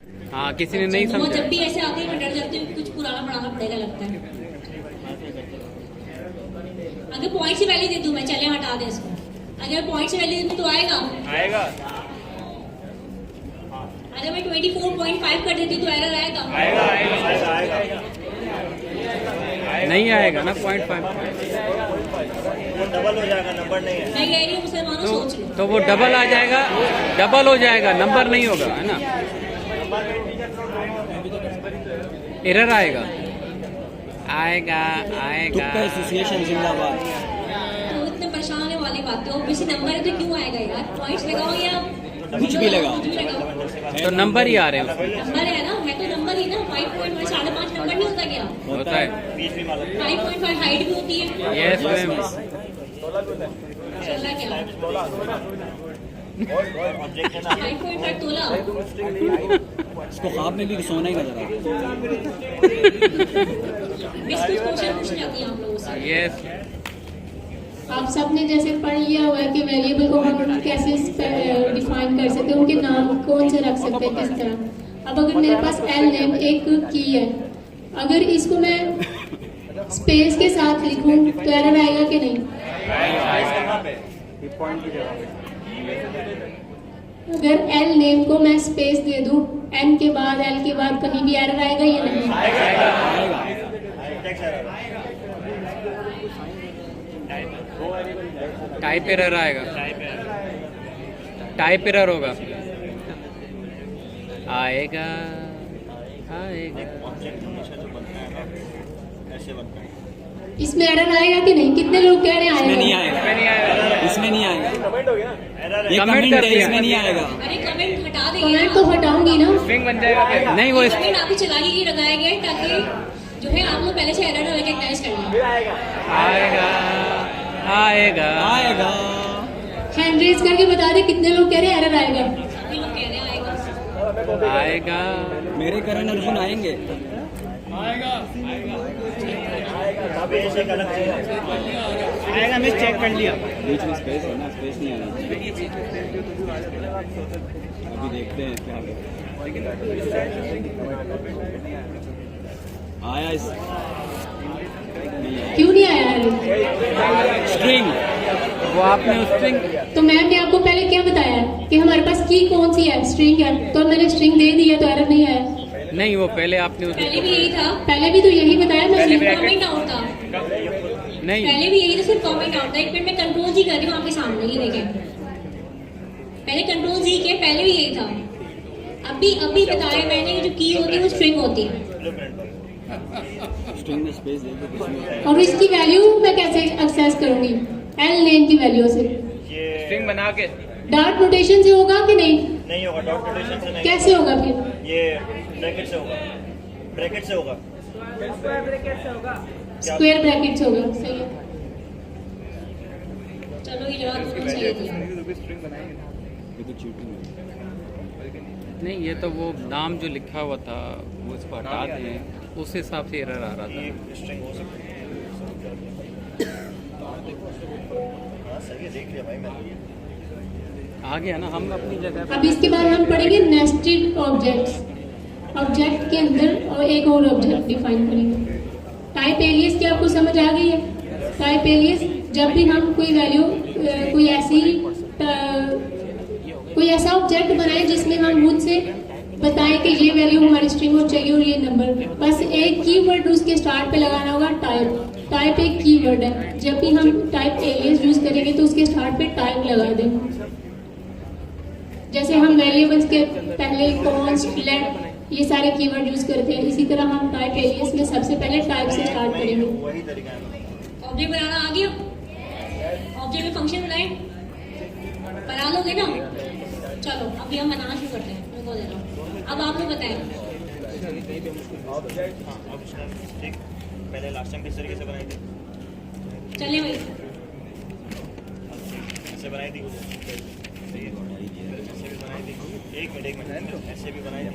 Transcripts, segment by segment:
हाँ, किसी ने नहीं वो समझा। जब भी ऐसे आते हैं मैं डर जाती हूँ कि कुछ पुराना पढ़ाना पड़ेगा लगता है। अगर पॉइंट से वैल्यू दे दूं मैं, चले हटा दे इसको, अगर पॉइंट से वैल्यू दे दूं तो आएगा। अगर मैं 24.5 कर देती तो एरर आएगा। नहीं आएगा ना 0.5। वो डबल हो जाएगा, नंबर नहीं है। मैं कह रही हूँ मुसलमानों सोच लो। तो वो डबल आ जाएगा, डबल हो जाएगा, नंबर नहीं होगा, है ना। एरर आएगा, आएगा आएगा। तुक्का एसोसिएशन जिंदाबाद। तो इतने परेशान होने वाली बात है, ऑब्वियसली नंबर है तो क्यों आएगा यार? पॉइंट्स लगाओ या कुछ भी लगाओ। कुछ भी लगाओ, तो नंबर ही आ रहे हैं उसमें। नंबर है ना, है तो नंबर ही ना। 5.5 5.5 नंबर नहीं होता क्या? होता है। 5.5 हाइट भी होती है। Yes ma'am. चल रहा क्या? 5.5 तोला। इसको ख्वाब में भी सोना ही नजर आता है। बिस्कुट क्वेश्चन पूछने आती है आप लोगों से। यस। आप सबने जैसे पढ़ लिया हुआ है कि वेरिएबल को हम कैसे डिफाइन कर सकते हैं, उनके नाम कौन से रख सकते हैं, किस तरह। अब अगर मेरे पास एल नेम एक की है, अगर इसको मैं स्पेस के साथ लिखूं तो एरर आएगा कि नहीं? अगर एल नेम को मैं स्पेस दे दूं एन के बाद एल के बाद, कहीं भी एरर आएगा या नहीं? टाइप एरर आएगा, टाइप एरर होगा, आएगा आएगा। इसमें एरर आएगा कि नहीं? कितने लोग कह रहे हैं इसमें नहीं आएगा? आएगा, इसमें नहीं आएगा। ये कमेंट कमेंट कर है, दिया। इसमें नहीं आएगा। अरे कमेंट हटा देंगे कमेंट ना। तो हटाऊंगी ना। स्ट्रिंग बन जाएगा फिर। नहीं वो कमेंट आपकी चलाकी की लगाए गए ताकि जो है आप लोग पहले से एरर रिकॉग्नाइज कर लें। आएगा आएगा आएगा। हैंड रेज करके बता दे कितने लोग कह रहे हैं एरर आएगा। सभी लोग कह रहे हैं आएगा। आएगा। मेरे करण अर्जुन आएंगे। अभी ऐसे एक अलग चीज है। आएगा, मैं चेक कर लिया। बीच में स्पेस है ना, स्पेस नहीं आना चाहिए। अभी देखते हैं क्या आया। इस क्यों नहीं आया एरर? स्ट्रिंग वो आपने उस स्ट्रिंग। तो मैम ने आपको पहले क्या बताया कि हमारे पास की कौन सी है? स्ट्रिंग है, तो मैंने स्ट्रिंग दे दी है तो एरर नहीं आया। नहीं वो पहले आपने उस। पहले भी यही था। पहले भी तो यही बताया मैं। कमेंट आउट था। नहीं पहले भी यही था, सिर्फ कमेंट आउट था। एक मिनट में कंट्रोल जी कर रही हूँ आपके सामने, ये देखें। पहले कंट्रोल जी के पहले भी यही था। अभी बताया मैंने कि जो की होती है वो स्ट्रिंग होती है। स्ट्रिंग में स्पेस दे दो कुछ नहीं। और इसकी वैल्यू मैं कैसे एक्सेस करूंगी? एल नेम की वैल्यू से ये स्ट्रिंग बना के। डॉट नोटेशन से होगा कि नहीं? नहीं होगा, डॉट नोटेशन से नहीं। कैसे होगा फिर? ये ब्रैकेट से होगा, ब्रैकेट से होगा। स्क्वायर ब्रैकेट से होगा। सही है। चलो ये जवाब बिल्कुल सही दिया। ये तो चीटिंग है। नहीं ये तो वो नाम जो लिखा हुआ था वो इसको हटा दें, उस हिसाब से एरर आ रहा था। ये स्ट्रिंग हो सकती है। हाँ सही है, देख लिया भाई मैंने। आ गया ना, हम अपनी जगह अब इसके बाद हम पढ़ेंगे नेस्टेड ऑब्जेक्ट्स। ऑब्जेक्ट के अंदर और एक और ऑब्जेक्ट डिफाइन करेंगे। टाइप एलियस की आपको समझ आ गई है? टाइप एलियस जब भी हम कोई वैल्यू कोई ऐसा ऑब्जेक्ट बनाए जिसमें हम मुझसे बताएं कि ये वैल्यू हमारी स्ट्रिंग हो चाहिए और ये नंबर। बस एक कीवर्ड उसके स्टार्ट पे लगाना होगा, टाइप। टाइप एक कीवर्ड है। जब भी हम टाइप एलियस यूज करेंगे तो उसके स्टार्ट पे टाइप लगा दें। जैसे हम वेरिएबल्स के पहले कॉन्स्ट, लेट, ये सारे कीवर्ड यूज करते हैं, इसी तरह हम टाइप एलियस में सबसे पहले टाइप से स्टार्ट करेंगे। वही तरीका है। ऑब्जेक्ट बनाना आ गया? ऑब्जेक्ट में फंक्शन बनाए, बना लोगे ना? चलो अभी हम बनाना शुरू करते हैं। मैं बोल दे रहा हूँ, अब आप लोग बताएं। ठीक, मैंने लास्ट टाइम किस तरीके से बनाई थी? चले भाई, ऐसे बनाई थी, ऐसे भी बनाई थी। एक मिनट, ऐसे भी बनाई थी।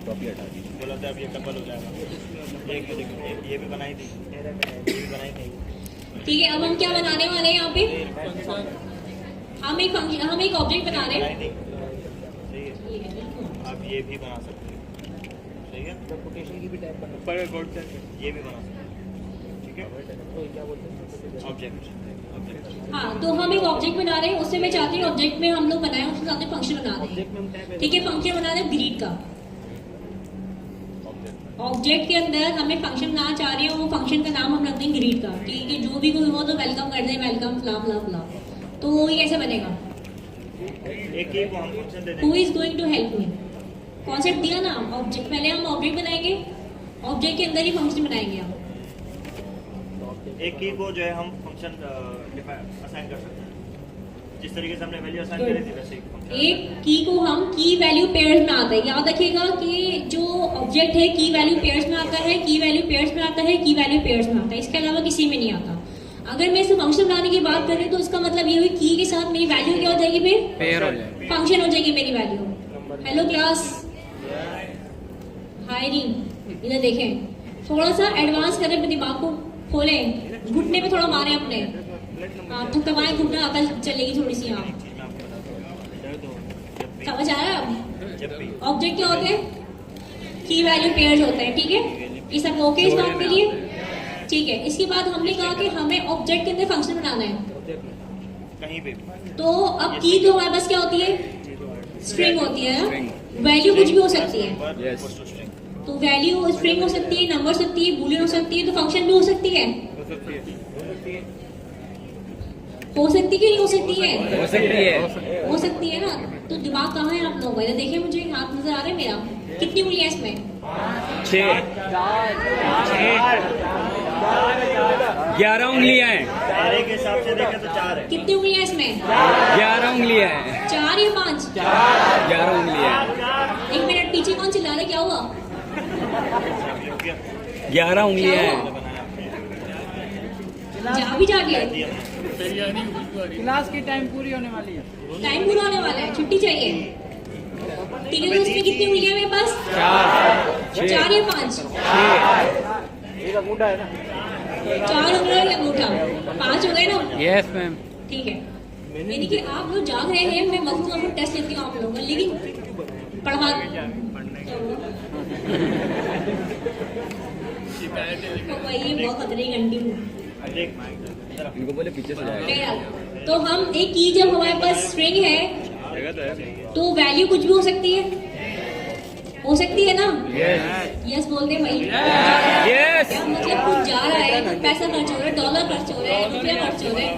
बोला था अब ये डबल हो जाएगा। एक मिनट, ये भी बनाई थी, ये भी बनाई थी। ठीक है। अब हम क्या बनाने वाले हैं यहाँ पे? हम एक ऑब्जेक्ट बना रहे हैं। बनाई थी। सही है, आप ये भी बना सकते हैं। ठीक है, ये भी बना सकते हैं, ठीक है। ऑब्जेक्ट, हाँ, तो हम एक ऑब्जेक्ट बना रहे हैं, उससे मैं चाहती हूँ ऑब्जेक्ट में हम लोग बनाए उसके साथ फंक्शन बना दें, ठीक है। फंक्शन बना दें ग्रीट का। ऑब्जेक्ट के अंदर हमें फंक्शन बनाना चाह रहे हैं, वो फंक्शन का नाम हम रख देंगे ग्रीट का, ठीक है। जो भी कोई हो तो वेलकम कर दें, वेलकम फ्ला फ्ला फ्ला। तो वो ये कैसे बनेगा? एक ही को हम फंक्शन दे हु देंगे। Is going to help me? Concept दिया ना, ऑब्जेक्ट पहले हम ऑब्जेक्ट बनाएंगे, ऑब्जेक्ट के अंदर ही फंक्शन बनाएंगे हम। एक की को जो है हम फंक्शन असाइन कर सकते हैं, जिस तरीके से हमने वैल्यू असाइन करी थी वैसे ही function। एक की को हम की वैल्यू पेयर्स में आता है। याद रखिएगा कि जो ऑब्जेक्ट है की वैल्यू पेयर्स में आता है, की वैल्यू पेयर्स में आता है, की वैल्यू पेयर्स में आता है, इसके अलावा किसी में नहीं आता। अगर मैं इसे फंक्शन बनाने की बात करें तो इसका मतलब ये हुई की के साथ मेरी वैल्यू क्या हो जाएगी, फिर पेयर हो जाए। फंक्शन हो जाएगी मेरी वैल्यू। हेलो क्लास, हाय रीम, इधर देखें, थोड़ा सा एडवांस करें, अपने दिमाग को खोलें, घुटने पे थोड़ा मारें अपने, थपथपाएं घुटने, अकल चलेगी थोड़ी सी। यहाँ समझ आ रहा है? जब भी ऑब्जेक्ट क्या होते हैं? की वैल्यू पेयर्स होते हैं, ठीक है। ये सब ओके इस बात के लिए, ठीक है। इसके बाद हमने कहा कि हमें ऑब्जेक्ट के अंदर फंक्शन बनाना है, कहीं पे तो अब की तो हमारे पास क्या होती है? स्ट्रिंग होती है ना, वैल्यू कुछ भी हो सकती है। तो वैल्यू स्ट्रिंग हो सकती है, नंबर हो सकती है, बूलियन हो सकती है, तो फंक्शन भी हो सकती है। हो सकती कि नहीं हो सकती है? हो सकती है। हो सकती है ना। तो दिमाग कहाँ है आप लोगों का? इधर देखिए, मुझे हाथ नजर आ रहा है मेरा। कितनी उंगलियां इसमें? 6 11 उंगलियां हैं। तारे के हिसाब से देखें तो 4 है। कितनी उंगलियां इसमें? 11 उंगलियां हैं। 4 या 5? 11 उंगलियां हैं। 1 मिनट, पीछे कौन चिल्ला रहा है? क्या हुआ? 11 उंगलियां हैं। जा भी जाके क्लास की टाइम पूरी होने वाली है। टाइम पूरा होने वाला है, छुट्टी चाहिए, ठीक है। तो इसमें कितनी उंगलियां हैं मेरे पास? 4 या 5? 4 उंगलियां या अंगूठा, 5 हो गए ना? Yes ma'am. ठीक है। यानी कि आप लोग जाग रहे हैं, मैं मजबूत टेस्ट लेती हूँ आप लोगों का, लेकिन पढ़वा ये बहुत खतरे की घंटी हूँ। इनको बोले पीछे से जाएगा। तो हम एक की, जब हमारे पास स्ट्रिंग है तो वैल्यू कुछ भी हो सकती है, हो सकती है ना? यस बोलते भाई। Yes. क्या मतलब कुछ जा रहा है, कुछ पैसा खर्च हो रहा है, डॉलर खर्च हो रहे हैं, रुपया खर्च हो रहे हैं।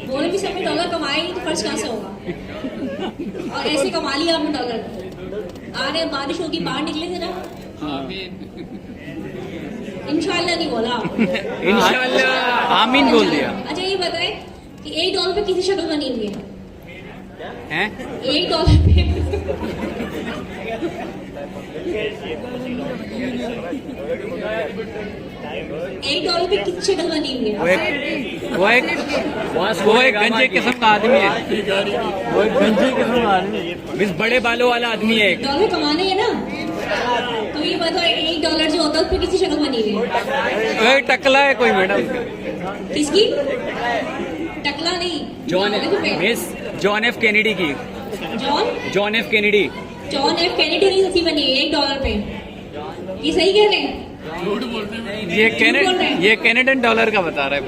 बोले भी सब में डॉलर कमाए नहीं तो खर्च कहाँ से होगा? और ऐसे कमा लिया आपने डॉलर। आ रहे बारिश होगी, बाहर निकले जरा। इंशाल्लाह नहीं बोला आप। इंशाल्लाह आमीन बोल दिया। अच्छा ये बताएं कि $1 पे किसी शक्ल बनी हुई है? हैं? $1 पे $1 पे कितनी शक्ल बनी हुई है? वो एक गंजे किस्म का आदमी है। वो एक गंजे किस्म का आदमी, मिस बड़े बालों वाला आदमी है। डॉलर कमाने है ना, तो ये बताओ $1 जो होता है उस पे किसी शक्ल बनी हुई है? वो टकला है कोई मैडम। किसकी? टकला नहीं, मिस जॉन एफ कैनेडी की। जॉन एफ कैनेडी कैनेडी की सच्ची बनी है $1 पे। ये सही कह रहे हैं? ये कैनेडियन डॉलर का बता रहा है।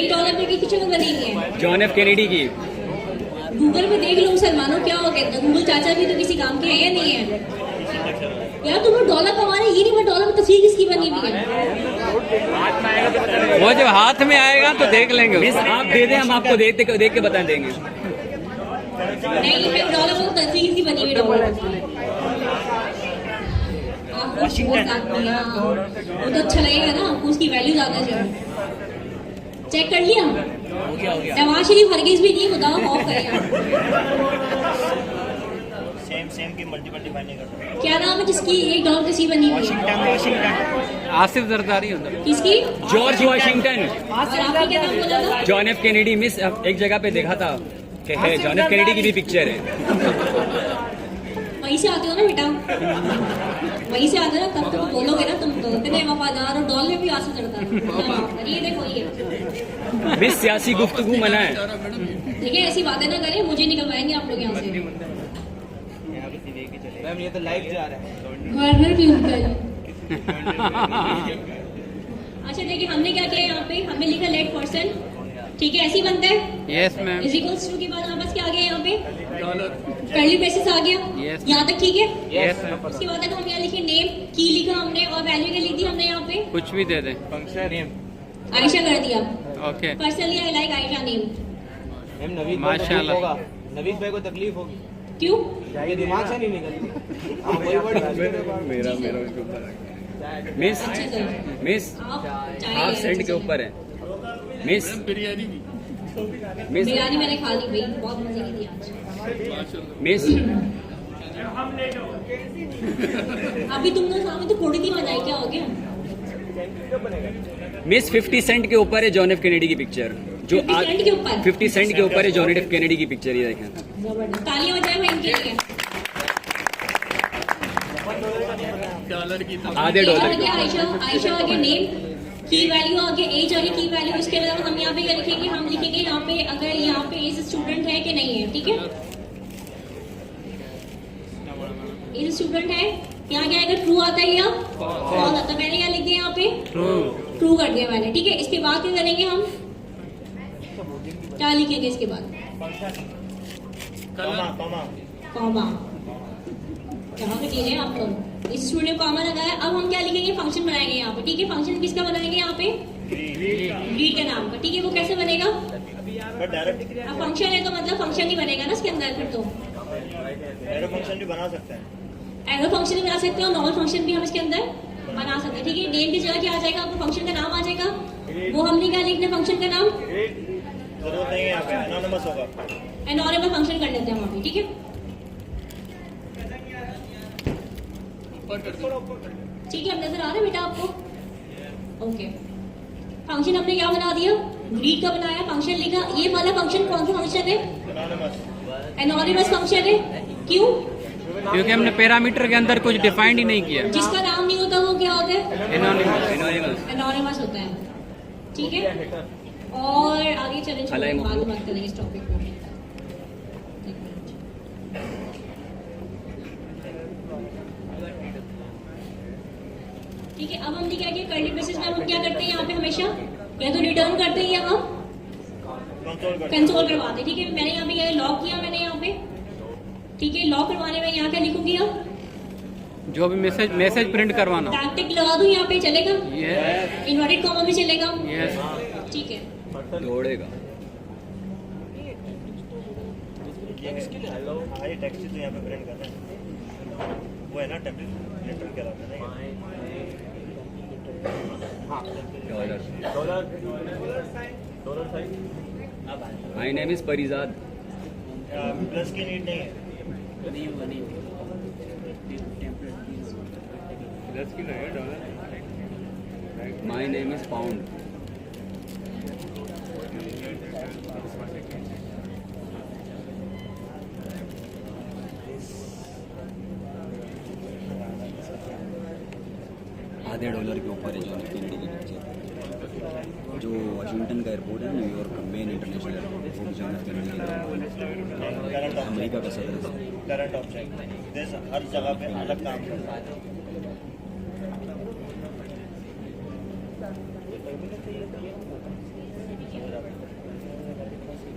$1 पे किसी शक्ल बनी हुई है? जॉन एफ कैनेडी की। गूगल पे देख लो मुसलमानों, क्या हो गया? गूगल चाचा भी तो किसी काम के हैं या नहीं है? यार तुम लोग डॉलर कमा रहे, ये नहीं मैं डॉलर में तस्वीर किसकी बनी हुई है? वो जब हाथ में आएगा तो देख लेंगे। मिस आप दे दें, हम आपको देख के बता देंगे। नहीं, मैं डॉलर में तस्वीर किसकी बनी हुई? डॉलर आपको बहुत आदमी है, वो तो अच्छा लगेगा ना, आपको उसकी वैल्यू ज्यादा चाहिए। चेक कर लिया? नवाज शरीफ हरगिज भी नहीं, बताओ ऑफ करें। सेम की मल्टीपल डिफाइन नहीं करता। क्या नाम है जिसकी $1 की सी बनी हुई है? आसिफ जरदारी होता है। किसकी? George Washington. और आपने क्या नाम बोला था? John F Kennedy. मिस एक जगह पे देखा था कि है जॉन एफ कैनेडी की भी पिक्चर है। वहीं से आते हो ना बेटा, वहीं से आते हो ना, तब तो बोलोगे ना तुम तो इतने वफादार और डॉलर भी आसिफ जरदारी। ये देखो ये मिस सियासी गुफ्तगू मना है। देखिए, ऐसी बातें ना करें, मुझे निकलवाएंगे आप लोग यहाँ से। एक ही चलेगा। मैम ये तो लाइव जा रहा है। गवर्नर भी उनका ही। अच्छा देखिए हमने क्या किया यहाँ पे, हमने लिखा लेट पर्सन, ठीक है, ऐसे ही बनता है। Yes ma'am. Is equals to के बाद हमारे पास क्या आ गया यहाँ पे, कर्ली ब्रेसेस आ गया। Yes. यहाँ तक ठीक है। Yes ma'am. उसके बाद अगर हम यहाँ लिखे नेम, की लिखा हमने और वैल्यू क्या लिख दी हमने यहाँ पे, कुछ भी दे दें। फंक्शन नेम आयशा कर दिया। Okay. Personally I like Ayesha name. Ma'am Naveed भाई को माशाल्लाह। तकलीफ होगा, नवीद भाई को तकलीफ होगी, क्यों? ये दिमाग से नहीं निकलती। हाँ, वही वर्ड मेरा मिस अच्छा सर मिस आप हाफ सेंट के ऊपर है मिस मिस बिरयानी मैंने खा ली भाई, बहुत मजे की थी आज। मिस अभी तुम लोग सामने तो थोड़ी सी बनाई, क्या हो गया? मिस 50 सेंट के ऊपर है जॉन एफ कैनेडी की पिक्चर, जो 50 सेंट के ऊपर? 50 सेंट के ऊपर है जॉन एफ कैनेडी की पिक्चर, ये देखें। जबरदस्त, तालियां बजाएं भाई इनके लिए। आधे एज आ डॉलर गया आयशा, आयशा आ गया नेम, की वैल्यू आ गया, एज आ गया, की वैल्यू। इसके अलावा हम यहाँ पे क्या लिखेंगे, हम लिखेंगे यहाँ पे अगर यहाँ पे एज स्टूडेंट है कि नहीं है, ठीक है। एज स्टूडेंट है, यहाँ क्या आएगा, ट्रू आता है या फॉल्स आता है। मैंने क्या लिख दिया यहाँ पे, ट्रू कर दिया मैंने, ठीक है। इसके बाद क्या करेंगे हम, क्या लिखेंगे इसके बाद, कॉमा कॉमा कॉमा। यहाँ पे चीजें आप लोग इस स्टूडेंट को कॉमा लगाया। अब हम क्या लिखेंगे, फंक्शन बनाएंगे यहाँ पे, ठीक है। फंक्शन किसका बनाएंगे यहाँ पे, ग्रीड के नाम का, ठीक है। वो कैसे बनेगा, बट डायरेक्ट अब फंक्शन है तो मतलब फंक्शन ही बनेगा ना इसके अंदर, फिर तो एरो फंक्शन भी बना सकते हैं। एरो फंक्शन भी बना सकते हैं और नॉर्मल फंक्शन भी हम इसके अंदर बना सकते हैं, ठीक है। नेम की जगह क्या आ जाएगा, आपको फंक्शन का नाम आ जाएगा। वो हमने क्या लिखना है, फंक्शन का नाम जरूरत नहीं है, यहाँ पे एनोनिमस होगा। एनोनिमस फंक्शन कर लेते हैं वहाँ पे, ठीक है। ठीक है, अब नजर आ रहा है बेटा आपको, ओके। फंक्शन हमने क्या बना दिया, ग्रीड का बनाया, फंक्शन लिखा। ये वाला फंक्शन कौन सा फंक्शन है, एनोनिमस एनोनिमस फंक्शन है। क्यों? क्योंकि हमने पैरामीटर के अंदर कुछ डिफाइंड ही नहीं किया। जिसका नाम नहीं होता वो क्या होता है, एनोनिमस। एनोनिमस होता है, ठीक है। और आगे चले, हलाई बाद में मोहम्मद। बात करेंगे इस टॉपिक पे। एक मिनट। ठीक है, अब हमने क्या किया, कर्ली ब्रेसेस में हम क्या करते हैं यहाँ पे हमेशा, या तो रिटर्न करते हैं या हम कंसोल करवाते हैं, ठीक है। मैंने यहाँ पे क्या लॉक किया, मैंने यहाँ पे, ठीक है। लॉक करवाने में यहाँ क्या लिखूंगी, अब जो भी मैसेज प्रिंट करवाना हो। टैग टिक लगा दूं यहाँ पे, चलेगा। यस इन्वर्टेड कॉमा भी चलेगा, यस। ठीक है। दौड़ेगा। ये टेक्स्ट तो यहाँ पे प्रिंट कर रहे हैं, वो है ना टेम्पलेट कहलाता है ना। My name is Parizad. Plus की नीड नहीं है। My name is pound. आधे डॉलर के ऊपर है जॉन एफ कैनेडी की पिक्चर, जो वाशिंगटन का एयरपोर्ट है, न्यूयॉर्क का main international airport, John F Kennedy के नाम करंट पर। अमेरिका का सदर है। करंट ऑब्जेक्ट देश हर जगह पे अलग काम करता है।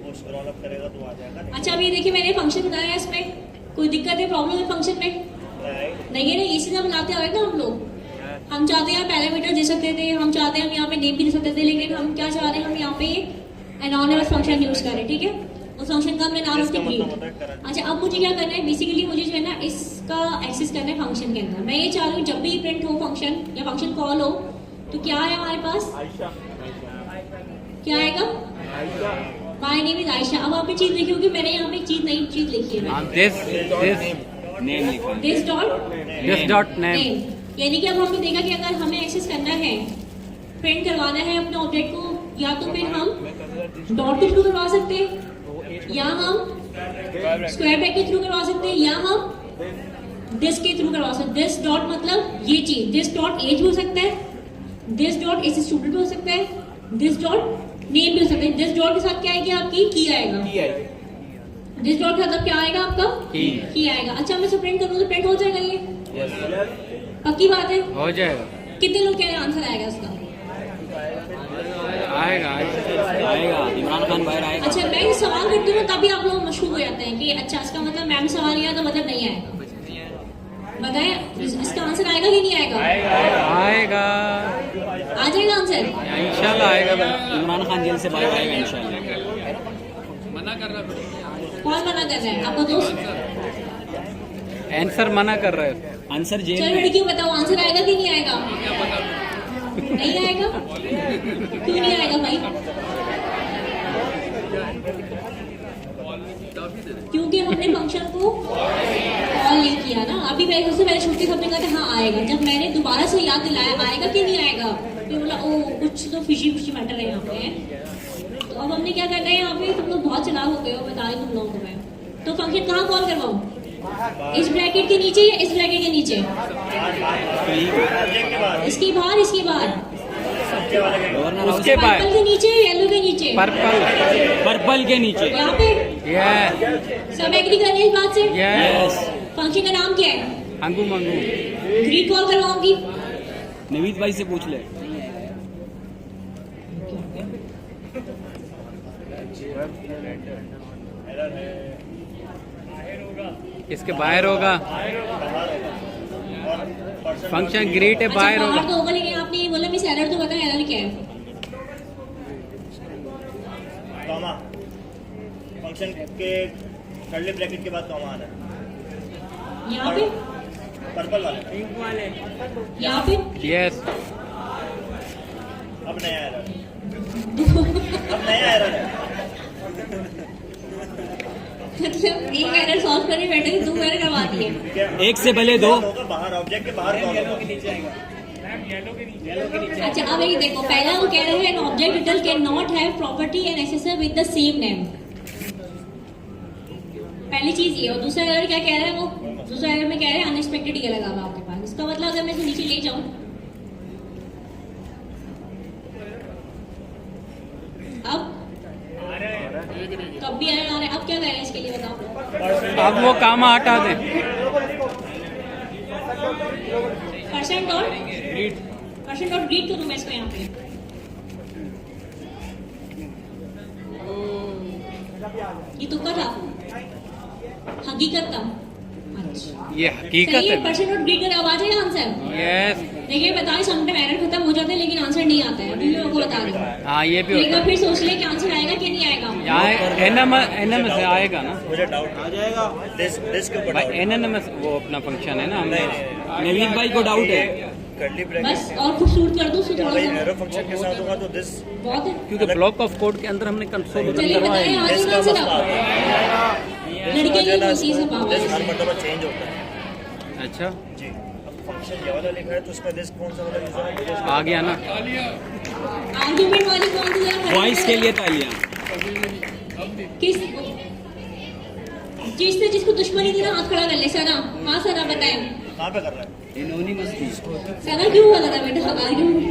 वो स्क्रॉल अप करेगा तो आ जाएगा। अच्छा, अब ये देखिए मैंने फंक्शन बनाया है, इसमें कोई दिक्कत है, प्रॉब्लम है फंक्शन में? नहीं है ना, इसी से बनाते हुए ना हम लोग। हम चाहते हैं पैरामीटर दे सकते थे, हम चाहते हैं हम यहाँ पे नेम भी दे सकते थे, लेकिन हम क्या चाह रहे हैं, हम यहाँ पे एनोनिमस फंक्शन यूज करें, ठीक है। उस फंक्शन का हमने नाम रखा है ग्रीड। अच्छा, अब मुझे क्या करना है, बेसिकली मुझे जो है ना इसका एक्सेस करना है फंक्शन के अंदर। मैं ये चाह रही हूँ जब भी प्रिंट हो फंक्शन या फंक्शन कॉल हो तो क्या है हमारे पास, क्या आएगा, माय नेम इज आयशा। अब आपने चीज लिखी होगी, मैंने यहाँ पे एक चीज नई चीज लिखी है, दिस नेम लिखा। This dot name. यानी कि अब हमने देखा कि अगर हमें एक्सेस करना है, प्रिंट करवाना है अपने ऑब्जेक्ट को, या तो फिर हम डॉट के थ्रू करवा सकते हैं, या हम स्क्वायर ब्रैकेट के थ्रू करवा सकते हैं, या हम दिस के थ्रू करवा सकते हैं। दिस डॉट मतलब ये चीज, दिस डॉट एज हो सकता है, दिस डॉट एज स्टूडेंट हो सकता है, दिस डॉट नेम भी हो सकता है। दिस डॉट के साथ क्या आएगी आपकी, की आएगा। दिस डॉट का मतलब क्या आएगा आपका? की आएगा। अच्छा मैं प्रिंट करूँ तो प्रिंट हो जाएगा ये? पक्की बात है? हो जाएगा। कितने लोग कह रहे हैं आंसर आएगा इसका? आएगा आएगा, इमरान खान बाहर आएगा। अच्छा मैं सवाल करती हूँ तभी आप लोग मशहूर हो जाते हैं कि अच्छा इसका मतलब मैम सवाल किया तो मतलब नहीं आएगा। बताएं इसका आंसर आएगा कि नहीं आएगा? आएगा, आ जाएगा आंसर? इंशाल्लाह आएगा। इमरान खान जेल से बाहर आएगा इंशाल्लाह। कौन मना कर रहा है? आपका दोस्त? आंसर मना कर रहे हैं। आंसर जेल चलो में। लड़कियों बताओ आंसर आएगा कि नहीं आएगा? नहीं आएगा? क्यों नहीं आएगा भाई? क्योंकि हमने फंक्शन को कॉल नहीं किया ना। अभी मेरे सबसे पहले छुट्टी सबने कहा था हाँ आएगा। जब मैंने दोबारा से याद दिलाया आएगा कि नहीं आएगा, तो बोला ओ कुछ तो फिशी मैटर है यहाँ पे। तो अब हमने क्या करना है यहाँ पे, तुम लोग बहुत चलाक हो गए हो, बता रही तुम लोगों को मैं। तो फंक्शन कहाँ कॉल करवाऊँ? इस ब्रैकेट के नीचे या इस ब्रैकेट के नीचे? इसके बाहर, इसके बाहर, उसके बाद पर्पल के नीचे, येलो के नीचे, पर्पल के नीचे। यहाँ पे यस सब एग्री कर रहे हैं इस बात से? यस। फंक्शन का नाम क्या है? अंगू मंगू। ग्रीट कॉल करवाऊंगी। नवीद भाई से पूछ ले। इसके बाहर होगा। फंक्शन ग्रीट है, अच्छा, बाहर होगा। तो होगा, लेकिन आपने ये बोला मिस एरर तो बता, एरर क्या है? कॉमा फंक्शन के कर्ली ब्रैकेट के बाद कॉमा आना है। यहाँ पे, पर्पल वाला यहाँ पे। यस। अब नया एरर, अब नया एरर है। मतलब एक एरर सॉल्व करने बैठे थे, 2 एरर करवा दिए। क्या? एक से भले 2। होगा बाहर, ऑब्जेक्ट के बाहर कॉल होगा। अच्छा अब ये देखो, पहला वो कह रहे हैं an object detail can not have property and एक्सेसर with the same name. पहली चीज ये। और दूसरा एरर क्या कह रहा है वो? दूसरा एरर में कह रहे हैं अनएक्सपेक्टेड ये लगा हुआ आपके पास। इसका मतलब अगर मैं इसे नीचे ले जाऊं, अब कब भी एरर आ रहा है। अब क्या करें इसके लिए बताओ? अब वो काम हटा दें। परसेंट डॉट ग्रीट करूं मैं इसको यहाँ पे? ये तुक्का था, हकीकत था। अच्छा ये हकीकत सही है, है। परसेंट डॉट ग्रीट कर। अब आ जाएगा आंसर? यस। देखिए बताइए, समटाइम एरर खत्म हो जाते हैं लेकिन आंसर नहीं आता है। अभी मैं आपको बता रही हूँ। हाँ ये भी एक होता बार फिर सोच ले कि आंसर आएगा कि नहीं आएगा। है। एनएम से आएगा ना मुझे डाउट आ जाएगा दिस के ऊपर भाई। डाउट। एनएम वो अपना फंक्शन है ना। हमने नवीद भाई को डाउट है। कर्ली बस ब्रैकेट और खूबसूरत कर दूं उसको थोड़ा भाई सा। एरो फंक्शन के साथ होगा तो दिस बहुत है। क्योंकि ब्लॉक ऑफ कोड के अंदर हमने कंसोल चलिए बताइए आज दिस का का आंसर मसला आप। लड़के की खुशी से पावा दिस हर है। मर्तबा चेंज होता है। अच्छा जी अब फंक्शन ये वाला लिखा है तो उसका दिस कौन सा वाला यूजर है? आ गया ना। आर्गुमेंट वाली कौन सी जरा वॉइस के लिए तालियां। किस जिसने जिसको दुश्मनी थी ना हाथ खड़ा कर ले। सना, हाँ सना बताएं। कहाँ पे कर रहा है? सना क्यों बोला था बेटा आर्गुमेंट?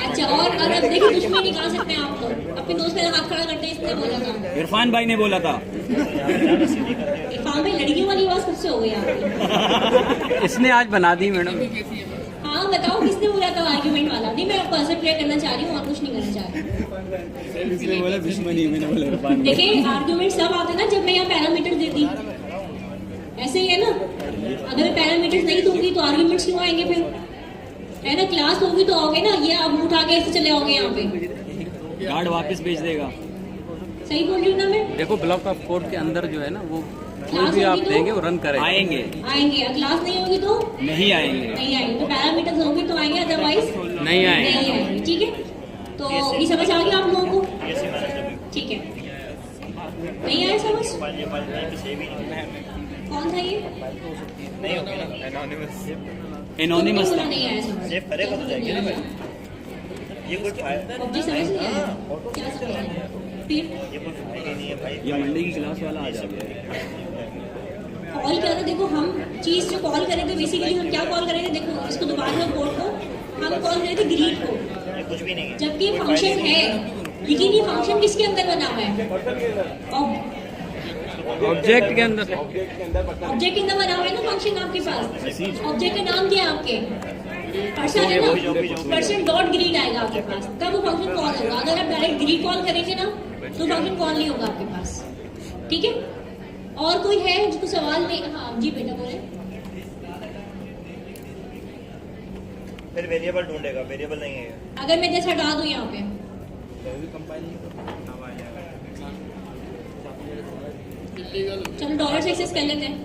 अच्छा और अगर देखिए दुश्मनी निकाल सकते हैं आप तो अपने दोस्त का हाथ खड़ा करते हैं, इसने बोला था। इरफान भाई ने बोला था। इरफान भाई लड़कियों वाली आवाज कब से हो गई आपकी? इसने आज बना दी मैडम। हाँ बताओ किसने बोला था आर्गुमेंट वाला? नहीं मैं पर्सन प्ले करना चाह रही हूँ और कुछ नहीं करना चाह रही। इसने बोला दुश्मनी, मैंने बोला इरफान। देखिए आर्गुमेंट सब आते ना जब मैं यहाँ पैरामीटर देती। ऐसे ही है ना, अगर मैं पैरामीटर्स नहीं दूंगी तो आर्गुमेंट्स क्यों आएंगे फिर? है ना, क्लास होगी तो आओगे ना। ये अब उठा के ऐसे चले आओगे यहाँ पे। कार्ड वापस भेज देगा। सही बोल रही हूँ ना मैं? देखो ब्लॉक ऑफ कोड के अंदर जो है ना वो कोई क्लास भी आप होगी तो देंगे वो रन करेगा। आएंगे आएंगे। और क्लास नहीं होगी तो नहीं आएंगे। नहीं आएंगे। तो पैरामीटर्स होंगे तो आएंगे, अदरवाइज नहीं आएंगे। नहीं आएंगे। ठीक है, तो ये समझ आ गया आप लोगों को? ये सी मैनेज ठीक है, नहीं आया समझ? फाइल ये फाइल नहीं सेव ही नहीं कौन था ये? नहीं होगी ना एनोनिमस एनोनिमस तुमने था। बोला नहीं आया समझ। सेव करेगा तो जाएगी ना भाई। ये कोई फाइल ऑब्जेक्ट समझ नहीं आया क्या समझ आया? फिर ये कोई फाइल ही नहीं है भाई। ये मंडे की क्लास वाला आ जाएगा। कॉल कर रहे, देखो हम चीज जो कॉल कर रहे थे बेसिकली हम क्या कॉल कर रहे थे, देखो इसको दोबारा कोड को हम कॉल कर रहे थे ग्रीट को, ये कुछ भी नहीं है। जबकि कोई फंक्शन फाइल ही नहीं है लेकिन ये फंक्शन किसके अंदर बना हुआ है? ऑब्जेक्ट के अंदर ऑब्जेक्ट के अंदर बना हुआ है ना फंक्शन आपके पास। ऑब्जेक्ट का नाम क्या है आपके? पर्सन है ना, पर्सन डॉट ग्रीट आएगा आपके पास, तब वो फंक्शन कॉल होगा। अगर आप डायरेक्ट ग्रीट कॉल करेंगे ना तो फंक्शन कॉल नहीं होगा आपके पास, ठीक है। और कोई है जिसको सवाल नहीं? हाँ जी बेटा बोले। फिर वेरिएबल ढूंढेगा, वेरिएबल नहीं है। अगर मैं जैसे हटा दूं यहाँ पे, चलो डॉलर से एक्सेस कर लेते हैं।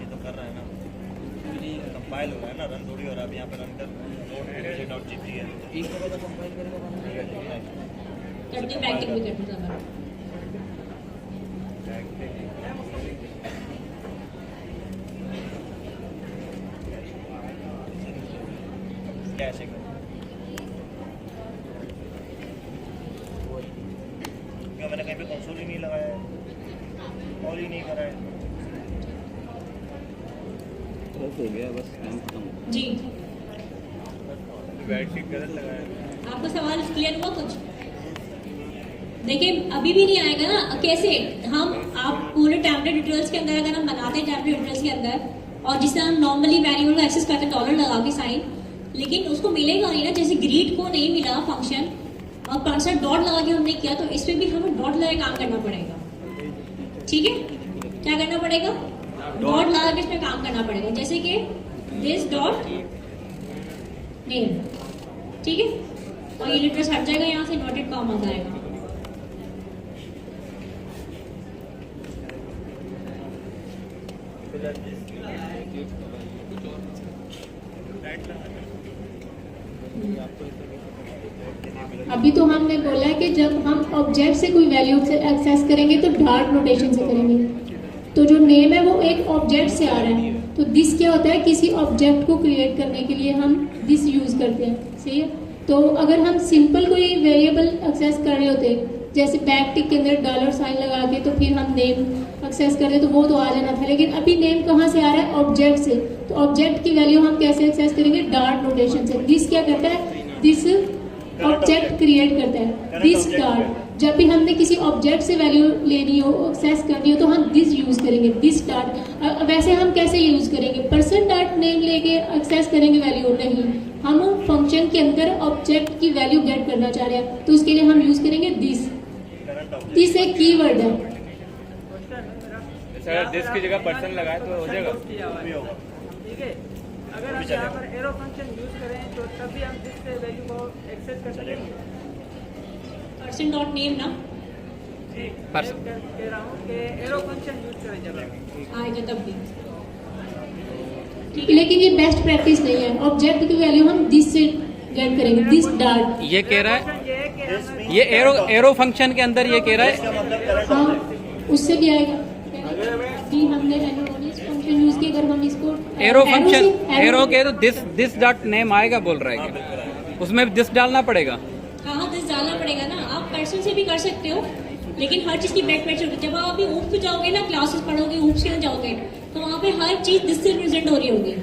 ये तो कर रहा है ना, कंपाइल हो रहा है ना, रन थोड़ी हो रहा है। अब यहाँ पे रन कर .gp है, करते बैकटिक भी करते हैं। कैसे कर क्या मैंने कहीं पे कंसोल ही नहीं लगाया है, कॉल ही नहीं करा है। ऑफ हो गया बस, काम खत्म। जी बैटरी गलत लगाया है। आपको सवाल क्लियर हुआ कुछ? देखिए अभी भी नहीं आएगा ना। कैसे हम आप पूरे टैबलेट डिटेल्स के अंदर अगर हम बनाते हैं टैबलेट डिटेल्स के अंदर, और जिससे हम नॉर्मली वेरिएबल को एक्सेस करते हैं डॉलर लगा के साइन, लेकिन उसको मिलेगा नहीं ना। जैसे ग्रीट को नहीं मिला फंक्शन और पर्सन डॉट लगा के हमने किया, तो इसमें भी हमें डॉट लगा के काम करना पड़ेगा, ठीक है। क्या करना पड़ेगा? डॉट लगा के इसमें काम करना पड़ेगा। जैसे कि दिस डॉट नेम, ठीक है। और ये लिटरस हट जाएगा, यहाँ से नोटेड कॉम आ जाएगा। अभी तो हमने बोला है कि जब हम ऑब्जेक्ट से कोई वैल्यू एक्सेस करेंगे तो डॉट नोटेशन से करेंगे। तो जो नेम है वो एक ऑब्जेक्ट से आ रहा है, तो दिस क्या होता है? किसी ऑब्जेक्ट को क्रिएट करने के लिए हम दिस यूज करते हैं, सही है। तो अगर हम सिंपल कोई वेरिएबल एक्सेस कर रहे होते, जैसे बैकटिक के अंदर डॉलर साइन लगा के तो फिर हम नेम एक्सेस कर रहे तो वो तो आ जाना था। लेकिन अभी नेम कहाँ से आ रहा है? ऑब्जेक्ट से। तो ऑब्जेक्ट की वैल्यू हम कैसे एक्सेस करेंगे? डॉट नोटेशन से। दिस क्या करता है? दिस ऑब्जेक्ट क्रिएट करता है, दिस डॉट। जब भी हमने किसी ऑब्जेक्ट से वैल्यू लेनी हो, एक्सेस करनी हो, तो हम दिस यूज करेंगे, दिस डॉट। वैसे हम कैसे यूज करेंगे? पर्सन डॉट नेम लेके एक्सेस करेंगे वैल्यू? नहीं, हम फंक्शन के अंदर ऑब्जेक्ट की वैल्यू गेट करना चाह रहे हैं, तो उसके लिए हम यूज करेंगे दिस। दिस एक कीवर्ड है। सर दिस की जगह पर्सन लगाए तो हो जाएगा। भी होगा। ठीक है, अगर हम यहाँ पर एरो फंक्शन यूज करें तो तब भी हम दिस से वैल्यू को एक्सेस कर सकेंगे। पर्सन डॉट नेम ना पर्सन कह रहा हूँ कि एरो फंक्शन यूज करें जब आएगा तब भी, लेकिन ये बेस्ट प्रैक्टिस नहीं है। ऑब्जेक्ट की वैल्यू हम दिस से गेट करेंगे, दिस डॉट। ये कह रहा है, ये है कि हम ये एरो फंक्शन के अंदर ये कह रहा है हाँ, उससे भी आएगा। डी हमने एनोनिमस फंक्शन यूज किया, अगर हम इसको एरो फंक्शन से- एरो के तो दिस डॉट नेम आएगा बोल रहा है कि उसमें दिस डालना पड़ेगा। हाँ दिस डालना पड़ेगा ना। आप पर्सन से भी कर सकते हो, लेकिन हर चीज की बैक मैच होती है। जब आप अभी ऊप पे जाओगे ना, क्लासेस पढ़ोगे, ऊप्स के अंदर जाओगे, तो वहाँ पे हर चीज दिस से रिप्रेजेंट हो रही होगी।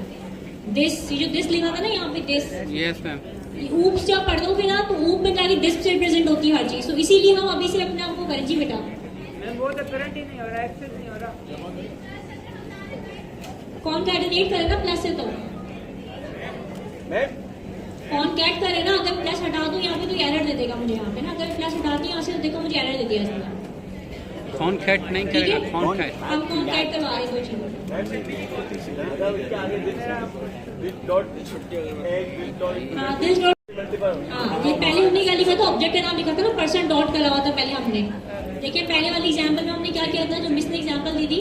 दिस, ये जो दिस लिखा था ना यहाँ पे दिस, यस मैम। ऊप्स जब पढ़ दोगे ना तो ऊप में जाके दिस से रिप्रेजेंट होती है हर चीज। तो इसीलिए हम अभी से अपने आप को करें। जी बेटा, मैं वो तो करंट ही नहीं हो रहा, एक्सेस नहीं हो रहा। कौन कैटेनेट करे ना प्लस से, तो कौन कैट करे ना। अगर प्लस हटा दूं यहाँ पे तो एरर दे देगा मुझे यहाँ पे ना। अगर प्लस हटाती हूँ यहाँ से तो देखो मुझे एरर दे दिया इसने। कौन कैट नहीं ठीक करेगा, है, कौन कैट। हम कौन कैट करवा रहे हैं दो चीजों। हाँ दिस डॉट, हाँ ये पहले हमने क्या लिखा था? ऑब्जेक्ट का नाम लिखा था ना, पर्सन डॉट करा हुआ था पहले हमने। देखिए पहले वाली एग्जाम्पल में हमने क्या किया था? जो मिस ने एग्जाम्पल दी थी,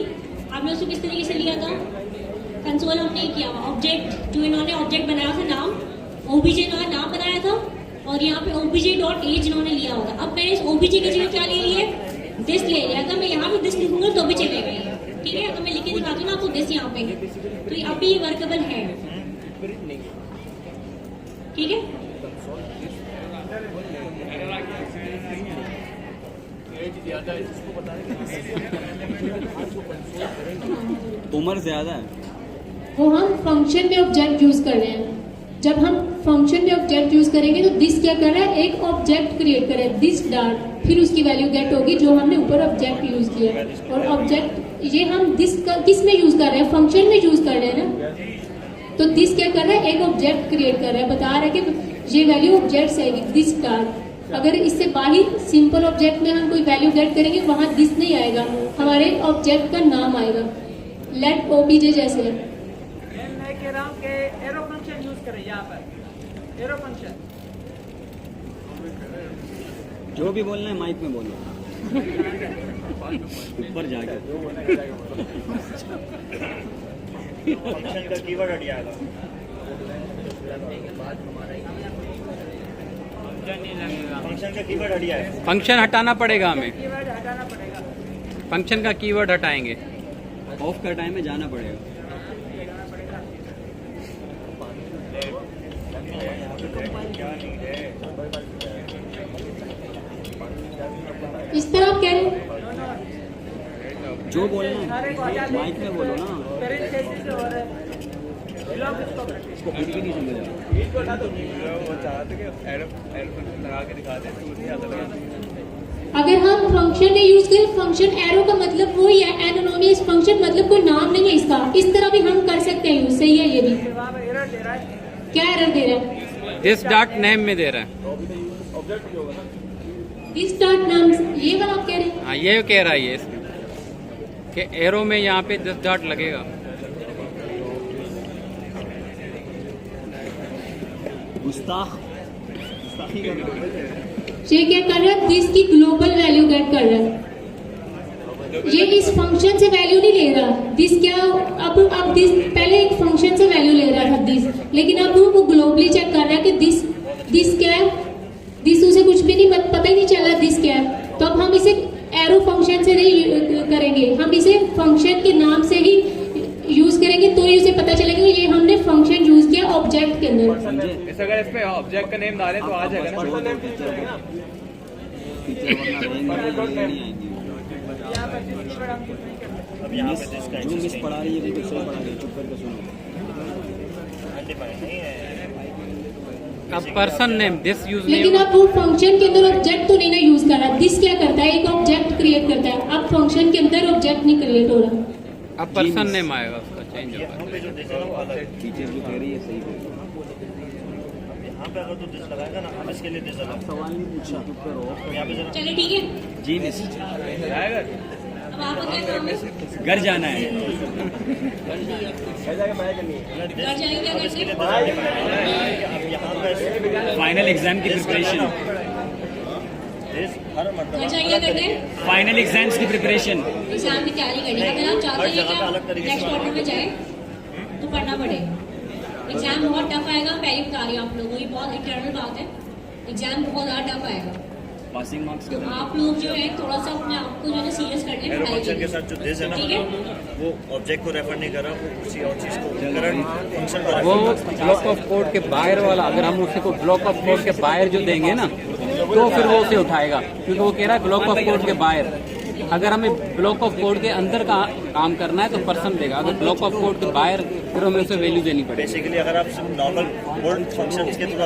आपने उसको किस तरीके से लिया था? कंसोल हमने किया हुआ ऑब्जेक्ट, जो इन्होंने ऑब्जेक्ट बनाया था नाम, ओबीजे इन्होंने नाम बनाया था, और यहाँ पे ओबीजे डॉट एज इन्होंने लिया होगा। अब मैंने इस ओबीजे की जगह क्या ले लिया? दिस ले लिया था। मैं यहाँ पे दिस लिखूंगा तो भी चलेगा ये, ठीक है। तो मैं लिख के दिखाती हूँ ना आपको दिस यहाँ पे, तो अब भी ये वर्केबल है, ठीक है। उम्र ज्यादा है। वो हम फंक्शन में ऑब्जेक्ट यूज कर रहे हैं। जब हम फंक्शन में ऑब्जेक्ट यूज करेंगे तो दिस क्या कर रहा है, एक ऑब्जेक्ट क्रिएट कर रहा है, दिस डॉट, फिर उसकी वैल्यू गेट होगी जो हमने ऊपर ऑब्जेक्ट यूज किया है। और ऑब्जेक्ट ये हम दिस किस में यूज कर रहे हैं, फंक्शन में यूज कर रहे हैं ना। तो दिस क्या कर रहा है, एक ऑब्जेक्ट क्रिएट कर रहा है, बता रहा है कि ये वैल्यू ऑब्जेक्ट आएगी, दिस डॉट। अगर इससे बाहर सिंपल ऑब्जेक्ट में हम कोई वैल्यू गेट करेंगे वहां दिस नहीं आएगा, हमारे ऑब्जेक्ट का नाम आएगा। लेट ओबीजे जैसे है। मैं कह रहा हूँ कि एरो फंक्शन यूज करें यहाँ पर, एरो फंक्शन। जो भी बोलना है माइक में बोलो, ऊपर जाके। फंक्शन का कीवर्ड हट जाएगा। फंक्शन का कीवर्ड हट जाएगा। फंक्शन हटाना पड़ेगा हमें, कीवर्ड हटाना पड़ेगा। फंक्शन का कीवर्ड हटाएंगे। ऑफ का टाइम में जाना पड़ेगा। इस तरह आप कह रहे हैं, जो बोलना सारे को हटा है माइक में बोलो ना, पेरेंथेसिस और ब्लॉक इसको करते हैं। इसको खुद भी नहीं समझ अगर हम फंक्शन ने यूज करें, फंक्शन एरो का मतलब वही है, एनोनिमस फंक्शन मतलब कोई नाम नहीं है इसका, इस तरह भी हम कर सकते हैं यूज, सही है ये भी। फिर वहाँ पर एरर दे रहा है। क्या एरर दे रहा है, दिस डॉट नेम में दे रहा है। दिस डॉट नाम, ये वाला आप कह रहे हैं। हाँ ये कह रहा है ये इसमें कि एरो में यहाँ पे दिस डॉट लगेगा। गुस्ताख। ये क्या कर रहा है, दिस की ग्लोबल वैल्यू गेट कर रहा है, ये इस फंक्शन से वैल्यू नहीं ले रहा। दिस क्या, अब दिस पहले एक फंक्शन से वैल्यू ले रहा था दिस, लेकिन अब वो ग्लोबली चेक कर रहा है कि दिस क्या है, दिस उसे कुछ भी नहीं पता ही नहीं चला दिस क्या है। तो अब हम इसे एरो फंक्शन से नहीं करेंगे, हम इसे फंक्शन के नाम से ही यूज करेंगे, तो ही उसे पता चलेगा कि ये हमने फंक्शन यूज किया ऑब्जेक्ट के अंदर। समझे? अगर इसमें ऑब्जेक्ट का नेम डालें तो आ जाएगा ना। यहाँ पर जिस कीवर्ड हम यूज नहीं करते। अब यहाँ पे जिसका जो मिस पढ़ा रही है वो कुछ सही पढ़ा रही है, चुप करके सुनो। अनडिफाइंड नहीं है। अब पर्सन नेम दिस यूज नहीं लेकिन होगा। अब वो फंक्शन के अंदर ऑब्जेक्ट तो नहीं ना यूज कर रहा, दिस क्या करता है, एक ऑब्जेक्ट क्रिएट करता है। अब फंक्शन के अंदर ऑब्जेक्ट नहीं क्रिएट हो रहा। अब पर्सन नेम आएगा, उसका चेंज यहाँ होगा। पे जो दिस है ना वो अलग है। टीचर जो कह रही है सही कह रही है। अब यहाँ पे अगर तो दिस लगाएगा ना, अब इसके लिए दिस अलग। सवाल नहीं पूछा, चुप करो। अब यहाँ पे जरा चलिए ठीक है, जी मिस, अब आपका क्या काम है, घर जाना है। घर जाएंगे क्या इसके लिए करते दिस undefined है। अब यहाँ पे फाइनल एग्जाम की प्रिपरेशन, दिस हर घर मतलब जाएंगे क्या करते हैं, फाइनल एग्जाम्स की प्रिपरेशन। एग्जाम की तैयारी करनी है। अगर आप चाहते हर हैं जगह कि पे आप अलग तरीके से नेक्स्ट क्वार्टर में जाए तो पढ़ना पड़ेगा। एग्जाम बहुत टफ आएगा, पहले बता रही हूँ आप लोगों को, ये बहुत इंटरनल बात है, एग्जाम बहुत ज़्यादा टफ आएगा। पासिंग मार्क्स तो कितना? आप लोग जो है थोड़ा सा अपने आप को जो है सीरियस कर लें एरो पढ़ाई फंक्शन के लिए। साथ जो दिस है ना, ठीक है, वो ऑब्जेक्ट को रेफर नहीं कर रहा, वो किसी और चीज को करंट फंक्शन को वो रेफर कर रहा है। ब्लॉक ऑफ कोड के बाहर वाला, अगर हम उसी को ब्लॉक ऑफ कोड के बाहर जो देंगे ना, तो फिर वो उसे उठाएगा, क्योंकि वो कह रहा है ब्लॉक ऑफ कोड के बाहर। अगर हमें ब्लॉक ऑफ कोड के अंदर का काम करना है तो पर्सन देगा, अगर ब्लॉक ऑफ कोड के बाहर फिर हमें उसे वैल्यू देनी पड़ेगी। बेसिकली अगर आप नॉर्मल वर्ड फंक्शन के थ्रू